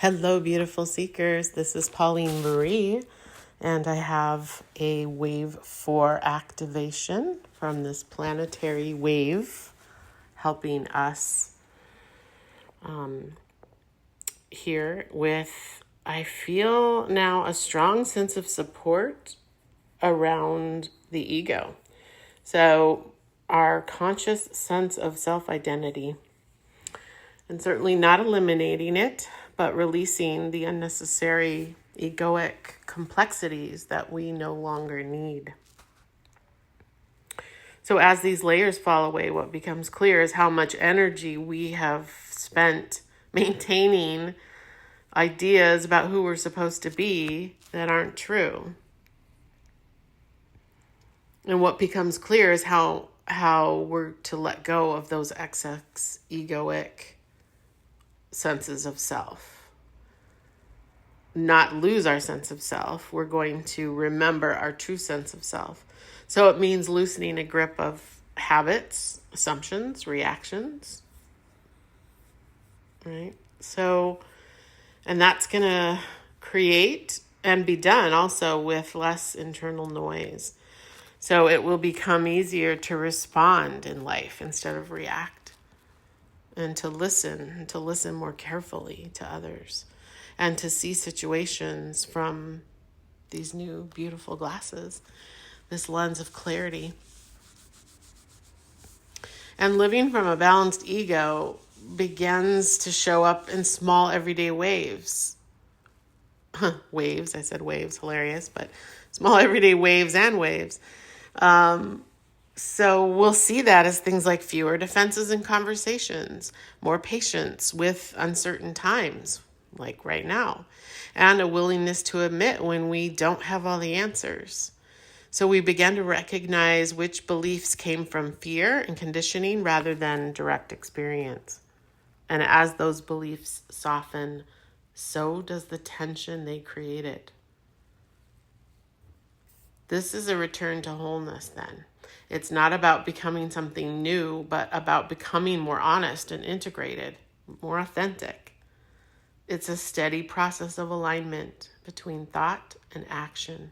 Hello, beautiful seekers. This is Pauline Marie, and I have a wave 4 activation from this planetary wave helping us here with, I feel now, a strong sense of support around the ego. So our conscious sense of self-identity, and certainly not eliminating it, but releasing the unnecessary egoic complexities that we no longer need. So as these layers fall away, what becomes clear is how much energy we have spent maintaining ideas about who we're supposed to be that aren't true. And what becomes clear is how we're to let go of those excess egoic senses of self. Not lose our sense of self. We're going to remember our true sense of self. So it means loosening a grip of habits, assumptions, reactions. Right? So, and that's going to create and be done also with less internal noise. So it will become easier to respond in life instead of react. And to listen more carefully to others, and to see situations from these new beautiful glasses, this lens of clarity. And living from a balanced ego begins to show up in small everyday waves. Waves, I said waves, hilarious, but small everyday waves and waves. So we'll see that as things like fewer defenses in conversations, more patience with uncertain times, like right now, and a willingness to admit when we don't have all the answers. So we begin to recognize which beliefs came from fear and conditioning rather than direct experience. And as those beliefs soften, so does the tension they created. This is a return to wholeness then. It's not about becoming something new, but about becoming more honest and integrated, more authentic. It's a steady process of alignment between thought and action,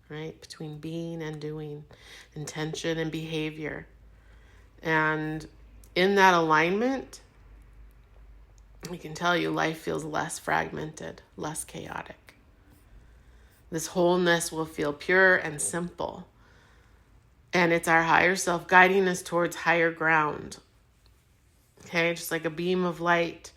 right? Between being and doing, intention and behavior. And in that alignment, I can tell you life feels less fragmented, less chaotic. This wholeness will feel pure and simple. And it's our higher self guiding us towards higher ground. Okay, just like a beam of light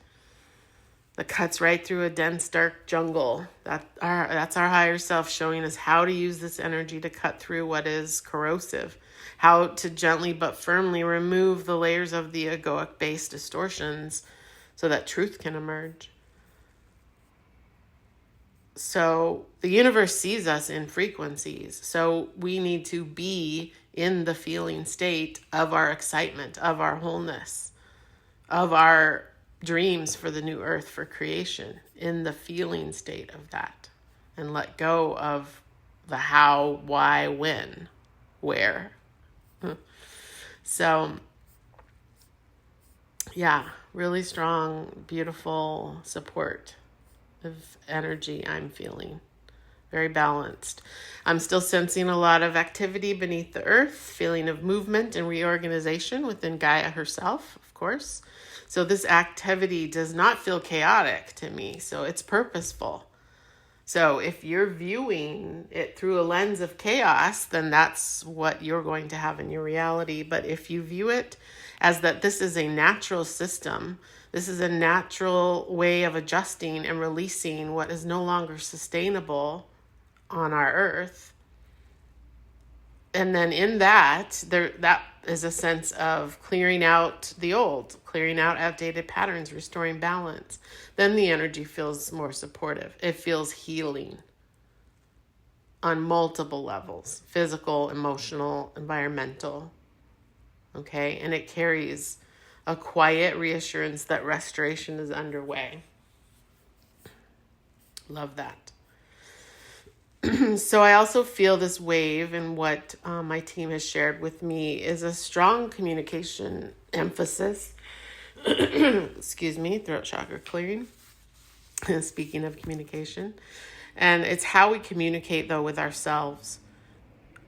that cuts right through a dense, dark jungle. That's our higher self showing us how to use this energy to cut through what is corrosive, how to gently but firmly remove the layers of the egoic-based distortions so that truth can emerge. So the universe sees us in frequencies. So we need to be in the feeling state of our excitement, of our wholeness, of our dreams for the new earth, for creation, in the feeling state of that. And let go of the how, why, when, where. So, yeah, really strong, beautiful support of energy I'm feeling. Very balanced. I'm still sensing a lot of activity beneath the earth, feeling of movement and reorganization within Gaia herself, of course. So this activity does not feel chaotic to me, so it's purposeful. So if you're viewing it through a lens of chaos, then that's what you're going to have in your reality. But if you view it as that this is a natural system, this is a natural way of adjusting and releasing what is no longer sustainable on our earth. And then in that is a sense of clearing out the old, clearing out outdated patterns, restoring balance. Then the energy feels more supportive. It feels healing on multiple levels: physical, emotional, environmental. Okay? And it carries a quiet reassurance that restoration is underway. Love that. So I also feel this wave, and what my team has shared with me is a strong communication emphasis. Excuse me, throat chakra clearing. Speaking of communication. And it's how we communicate, though, with ourselves.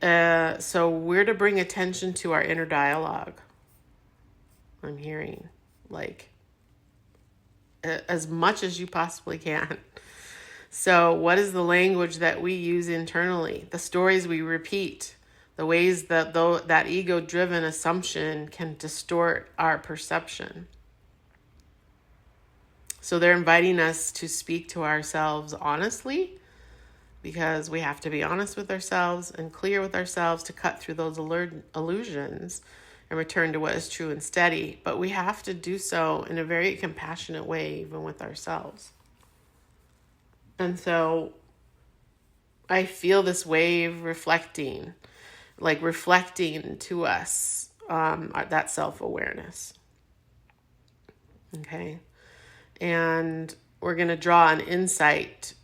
So we're to bring attention to our inner dialogue. I'm hearing, like, as much as you possibly can. So what is the language that we use internally? The stories we repeat, the ways that that ego-driven assumption can distort our perception. So they're inviting us to speak to ourselves honestly, because we have to be honest with ourselves and clear with ourselves to cut through those illusions and return to what is true and steady. But we have to do so in a very compassionate way, even with ourselves. And so I feel this wave reflecting to us that self-awareness. Okay. And we're going to draw an insight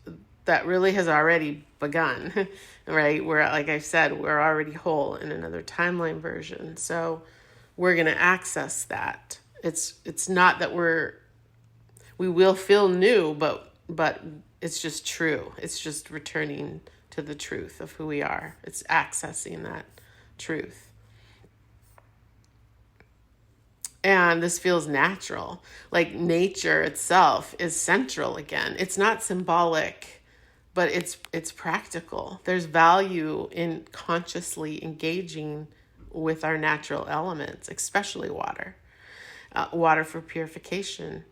that really has already begun, right? Like I said, we're already whole in another timeline version. So we're going to access that. It's not that we will feel new, but it's just true. It's just returning to the truth of who we are. It's accessing that truth. And this feels natural, like nature itself is central again. It's not symbolic, but it's practical. There's value in consciously engaging with our natural elements, especially water. Water for purification,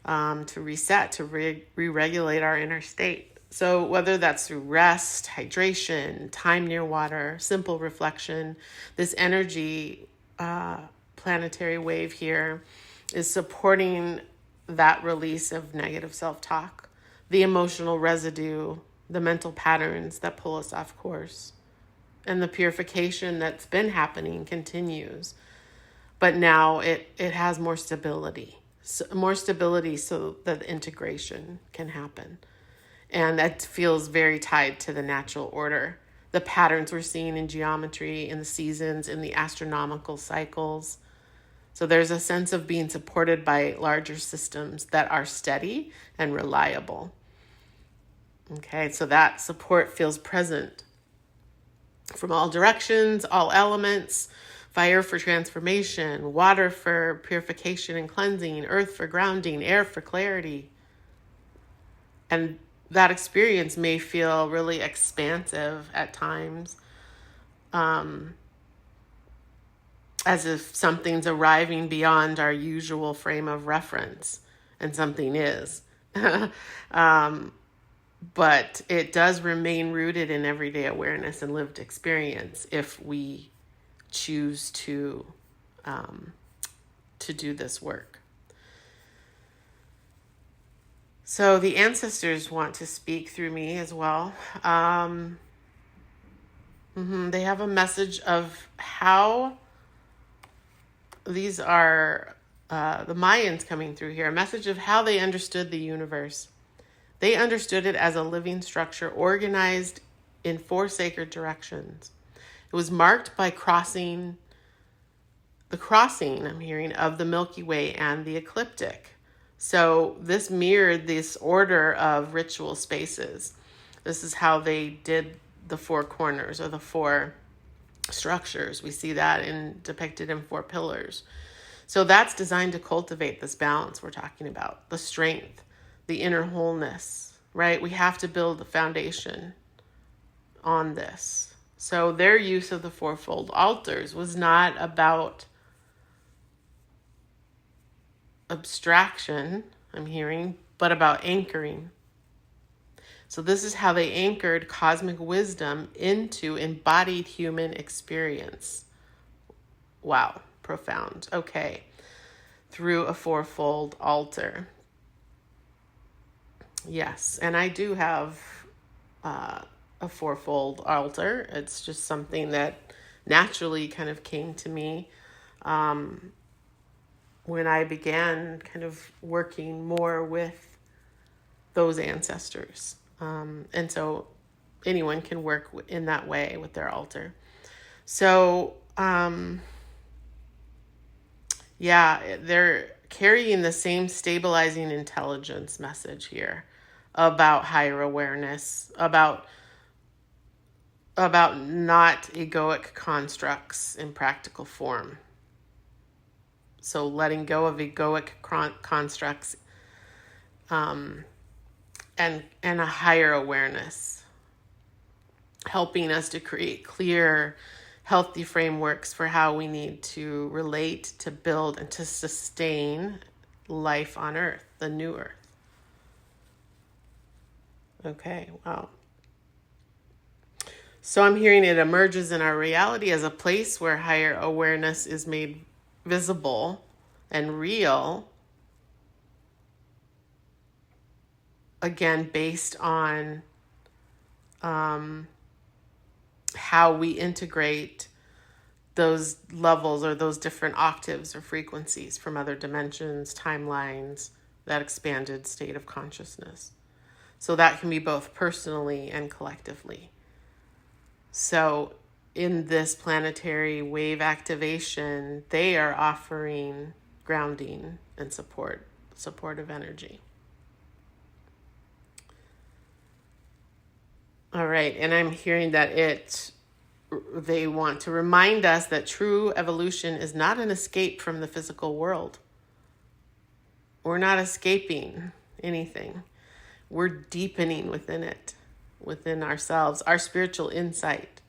to reset, to re-regulate our inner state. So whether that's through rest, hydration, time near water, simple reflection, this energy planetary wave here is supporting that release of negative self-talk, the emotional residue, the mental patterns that pull us off course. And the purification that's been happening continues. But now it has more stability. So that integration can happen. And that feels very tied to the natural order. The patterns we're seeing in geometry, in the seasons, in the astronomical cycles. So there's a sense of being supported by larger systems that are steady and reliable. Okay, so that support feels present from all directions, all elements. Fire for transformation, water for purification and cleansing, earth for grounding, air for clarity. And that experience may feel really expansive at times, as if something's arriving beyond our usual frame of reference, and something is. But it does remain rooted in everyday awareness and lived experience if we choose to do this work. So the ancestors want to speak through me as well. They have a message of how these are the Mayans coming through here, a message of how they understood the universe. They understood it as a living structure organized in 4 sacred directions. It was marked by the crossing, I'm hearing, of the Milky Way and the ecliptic. So this mirrored this order of ritual spaces. This is how they did the 4 corners, or the 4 structures. We see that depicted in 4 pillars. So that's designed to cultivate this balance we're talking about, the strength, the inner wholeness, right? We have to build a foundation on this. So their use of the 4-fold altars was not about abstraction, I'm hearing, but about anchoring. So this is how they anchored cosmic wisdom into embodied human experience. Wow, profound. Okay, through a 4-fold altar. Yes, and I do have a 4-fold altar. It's just something that naturally kind of came to me when I began kind of working more with those ancestors. And so anyone can work in that way with their altar. So, they're carrying the same stabilizing intelligence message here. about higher awareness, about not egoic constructs in practical form. So letting go of egoic constructs, and a higher awareness, helping us to create clear, healthy frameworks for how we need to relate, to build, and to sustain life on Earth, the new Earth. Okay, wow. So I'm hearing it emerges in our reality as a place where higher awareness is made visible and real, again, based on how we integrate those levels or those different octaves or frequencies from other dimensions, timelines, that expanded state of consciousness. So that can be both personally and collectively. So in this planetary wave activation, they are offering grounding and supportive energy. All right, and I'm hearing that they want to remind us that true evolution is not an escape from the physical world. We're not escaping anything. We're deepening within it, within ourselves, our spiritual insight.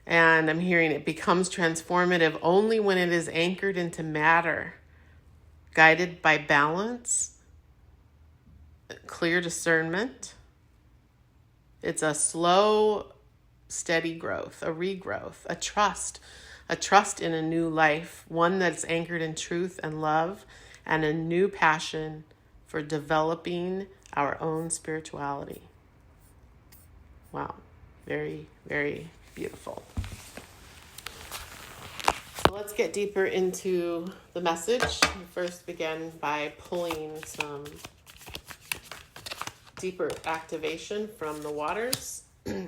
And I'm hearing it becomes transformative only when it is anchored into matter, guided by balance, clear discernment. It's a slow, steady growth, a regrowth, a trust in a new life, one that's anchored in truth and love, and a new passion for developing our own spirituality. Wow, very, very beautiful. So let's get deeper into the message. We first begin by pulling some deeper activation from the waters. I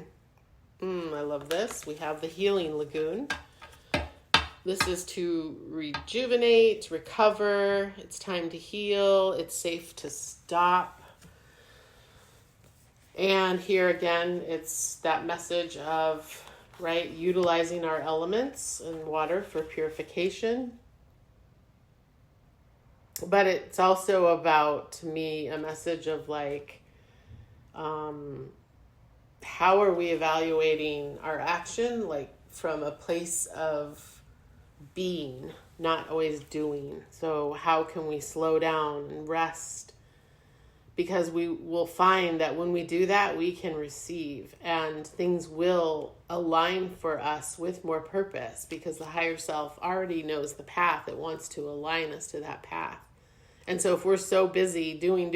love this. We have the healing lagoon. This is to rejuvenate, recover. It's time to heal. It's safe to stop. And here again, it's that message of, right, utilizing our elements and water for purification. But it's also about, to me, a message of like, how are we evaluating our action, like from a place of being, not always doing. So how can we slow down and rest? Because we will find that when we do that, we can receive and things will align for us with more purpose, because the higher self already knows the path. It wants to align us to that path. And so if we're so busy doing,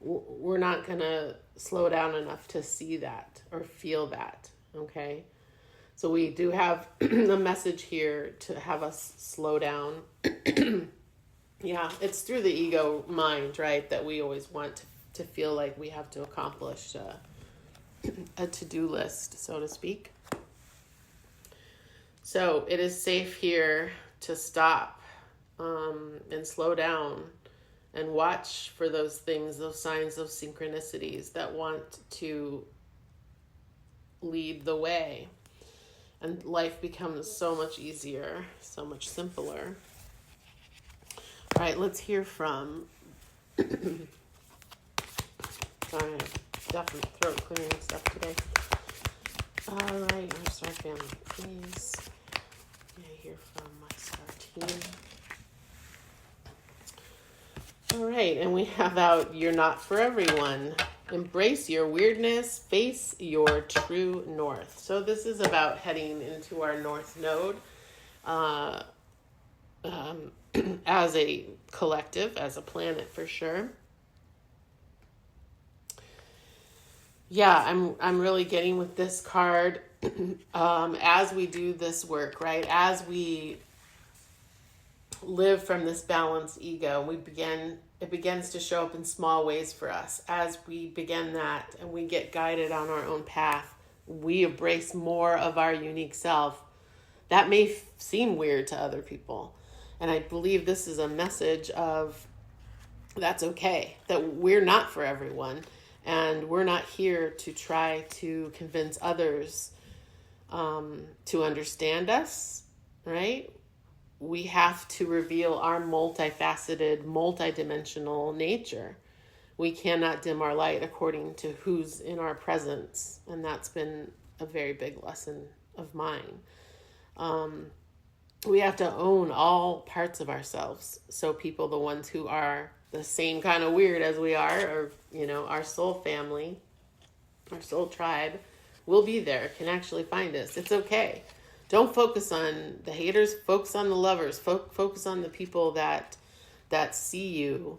we're not going to slow down enough to see that or feel that, okay? So we do have a message here to have us slow down. Yeah, it's through the ego mind, right, that we always want to feel like we have to accomplish a to-do list, so to speak. So it is safe here to stop and slow down and watch for those things, those signs, those synchronicities that want to lead the way. And life becomes so much easier, so much simpler. All right, let's hear from... Sorry, definitely throat clearing stuff today. All right, our star family, please. May I hear from my star team? All right, and we have out, you're not for everyone. Embrace your weirdness, face your true north. So this is about heading into our north node as a collective, as a planet for sure. Yeah, I'm really getting with this card as we do this work, right? As we live from this balanced ego, it begins to show up in small ways for us. As we begin that and we get guided on our own path, we embrace more of our unique self. That may seem weird to other people. And I believe this is a message of that's okay, that we're not for everyone, and we're not here to try to convince others to understand us, right? We have to reveal our multifaceted, multidimensional nature. We cannot dim our light according to who's in our presence. And that's been a very big lesson of mine. We have to own all parts of ourselves. So people, the ones who are the same kind of weird as we are, or, our soul family, our soul tribe, will be there, can actually find us. It's okay. Don't focus on the haters, focus on the lovers, focus on the people that see you,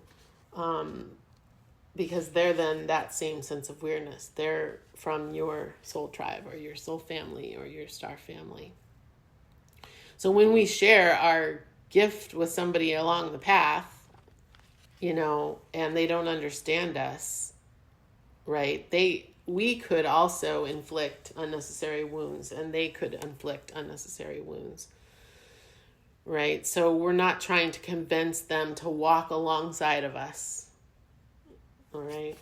because they're then that same sense of weirdness. They're from your soul tribe or your soul family or your star family. So when we share our gift with somebody along the path, and they don't understand us, right? We could also inflict unnecessary wounds, and they could inflict unnecessary wounds, right? So we're not trying to convince them to walk alongside of us, all right?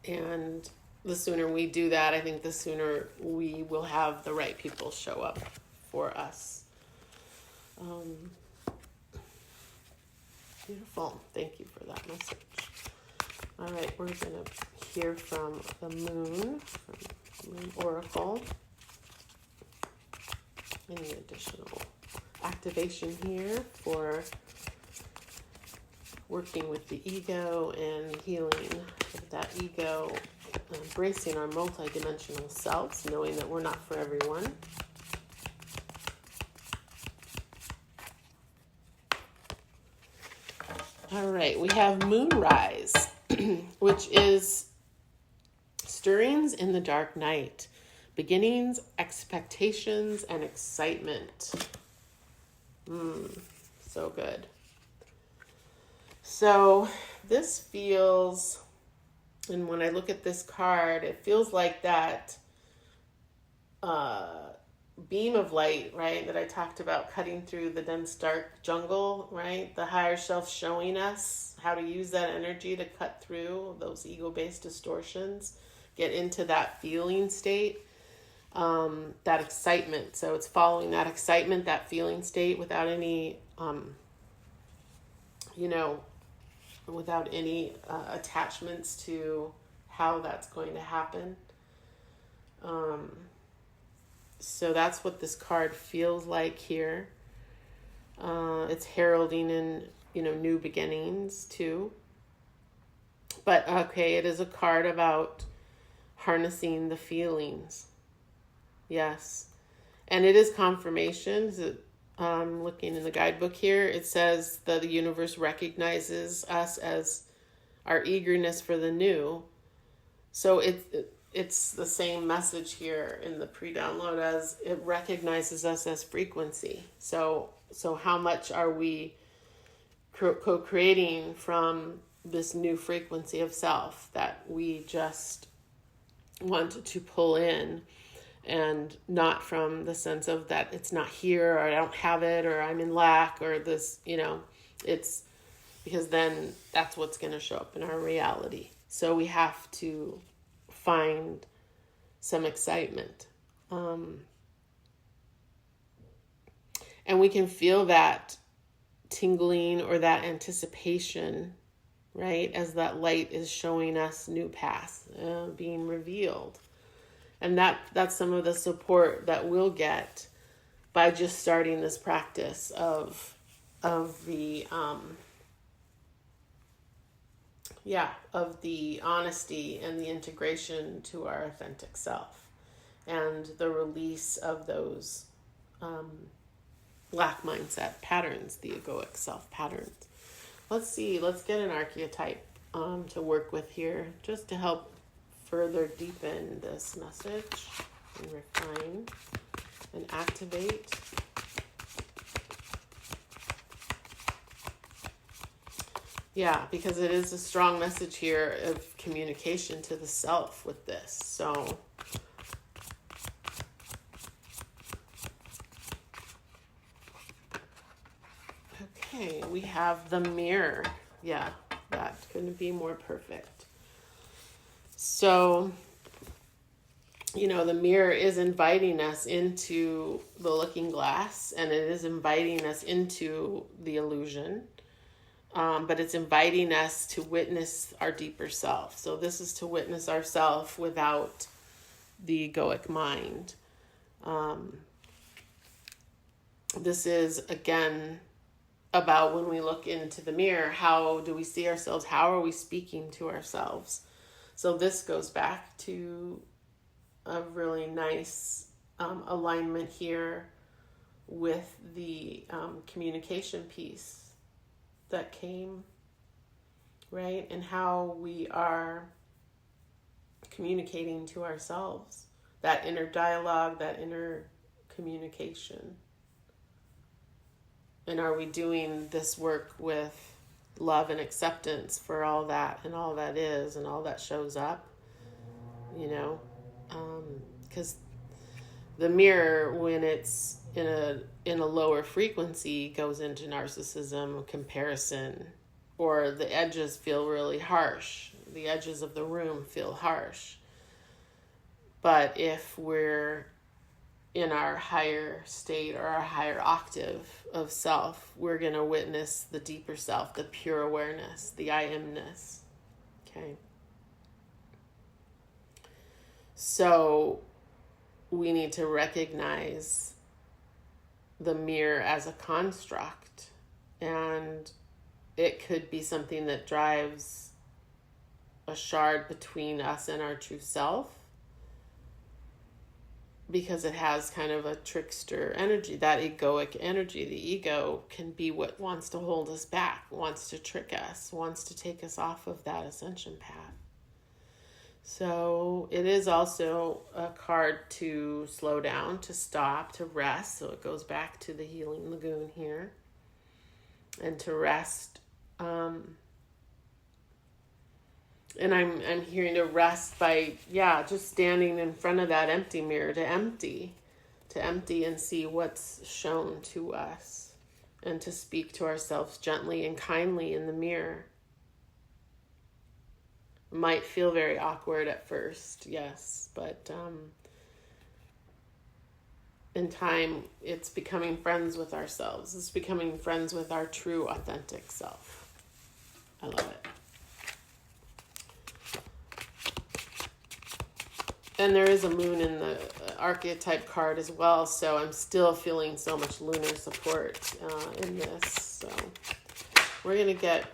And the sooner we do that, I think the sooner we will have the right people show up for us. Beautiful. Thank you for that message. All right, we're going to hear from the Moon, from Moon Oracle. Any additional activation here for working with the ego and healing that ego, embracing our multidimensional selves, knowing that we're not for everyone. All right, we have Moonrise, which is stirrings in the dark night, beginnings, expectations, and excitement. So good. So this feels, and when I look at this card, it feels like that beam of light, right, that I talked about, cutting through the dense dark jungle, right? The higher self showing us how to use that energy to cut through those ego-based distortions, get into that feeling state, that excitement. So it's following that excitement, that feeling state, without any, without any attachments to how that's going to happen. So that's what this card feels like here. It's heralding in, new beginnings too. But okay, it is a card about harnessing the feelings. Yes. And it is confirmation. Looking in the guidebook here, it says that the universe recognizes us as our eagerness for the new. So it's the same message here in the pre-download, as it recognizes us as frequency. So how much are we co-creating from this new frequency of self that we just want to pull in, and not from the sense of that it's not here, or I don't have it, or I'm in lack, or this, it's because then that's what's going to show up in our reality. So we have to find some excitement. And we can feel that tingling or that anticipation, right? As that light is showing us new paths being revealed. And that's some of the support that we'll get by just starting this practice of the honesty and the integration to our authentic self, and the release of those lack mindset patterns, the egoic self patterns. Let's get an archetype to work with here, just to help further deepen this message and refine and activate. Yeah, because it is a strong message here of communication to the self with this. So okay, we have the mirror. that couldn't be more perfect. So, the mirror is inviting us into the looking glass, and it is inviting us into the illusion. But it's inviting us to witness our deeper self. So this is to witness ourself without the egoic mind. This is, again, about when we look into the mirror, how do we see ourselves? How are we speaking to ourselves? So this goes back to a really nice alignment here with the communication piece that came, right? And how we are communicating to ourselves, that inner dialogue, that inner communication. And are we doing this work with love and acceptance for all that and all that is and all that shows up? Because the mirror, when it's in a lower frequency, goes into narcissism, comparison, or the edges feel really harsh. The edges of the room feel harsh. But if we're in our higher state or our higher octave of self, we're going to witness the deeper self, the pure awareness, the I amness. Okay. So we need to recognize the mirror as a construct, and it could be something that drives a shard between us and our true self, because it has kind of a trickster energy, that egoic energy. The ego can be what wants to hold us back, wants to trick us, wants to take us off of that ascension path. So it is also a card to slow down, to stop, to rest. So it goes back to the healing lagoon here. And to rest. And I'm hearing to rest by, just standing in front of that empty mirror, to empty and see what's shown to us, and to speak to ourselves gently and kindly in the mirror. Might feel very awkward at first, yes, but in time, it's becoming friends with ourselves. It's becoming friends with our true, authentic self. I love it. And there is a moon in the archetype card as well, so I'm still feeling so much lunar support in this. So we're going to get,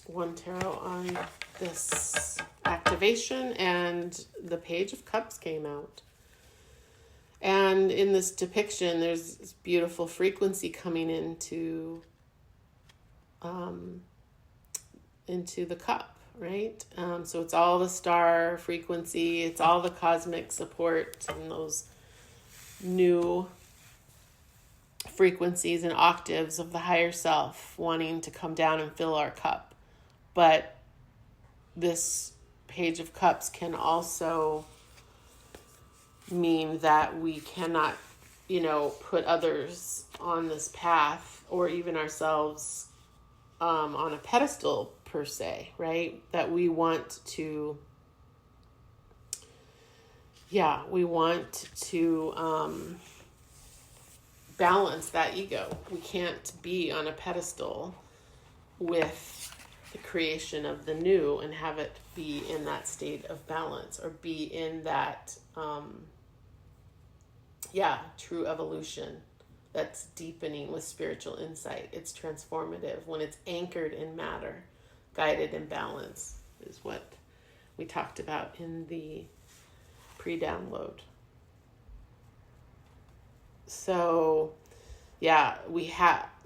one tarot on this activation, and the Page of Cups came out. And in this depiction, there's this beautiful frequency coming into the cup, right? So it's all the star frequency, it's all the cosmic support, and those new frequencies and octaves of the higher self wanting to come down and fill our cup. But this Page of Cups can also mean that we cannot, put others on this path, or even ourselves on a pedestal per se, right? That we want to, balance that ego. We can't be on a pedestal with the creation of the new and have it be in that state of balance, or be in that true evolution that's deepening with spiritual insight. It's transformative when it's anchored in matter, guided in balance, is what we talked about in the pre-download. So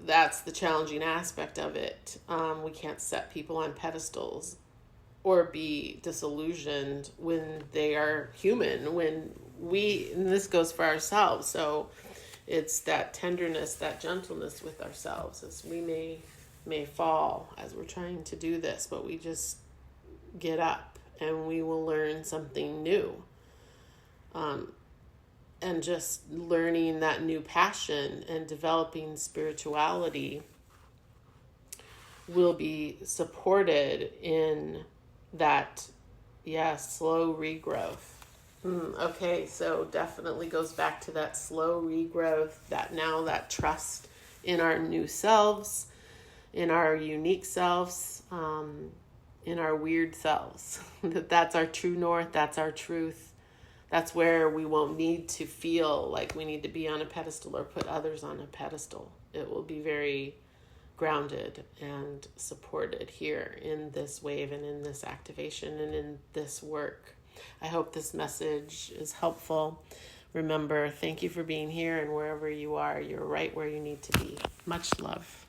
that's the challenging aspect of it. We can't set people on pedestals or be disillusioned when they are human, and this goes for ourselves. So it's that tenderness, that gentleness with ourselves, as we may fall as we're trying to do this, but we just get up and we will learn something new. And just learning that new passion and developing spirituality will be supported in that, slow regrowth. Okay, so definitely goes back to that slow regrowth, that trust in our new selves, in our unique selves, in our weird selves. That's our true north, that's our truth. That's where we won't need to feel like we need to be on a pedestal or put others on a pedestal. It will be very grounded and supported here in this wave and in this activation and in this work. I hope this message is helpful. Remember, thank you for being here, and wherever you are, you're right where you need to be. Much love.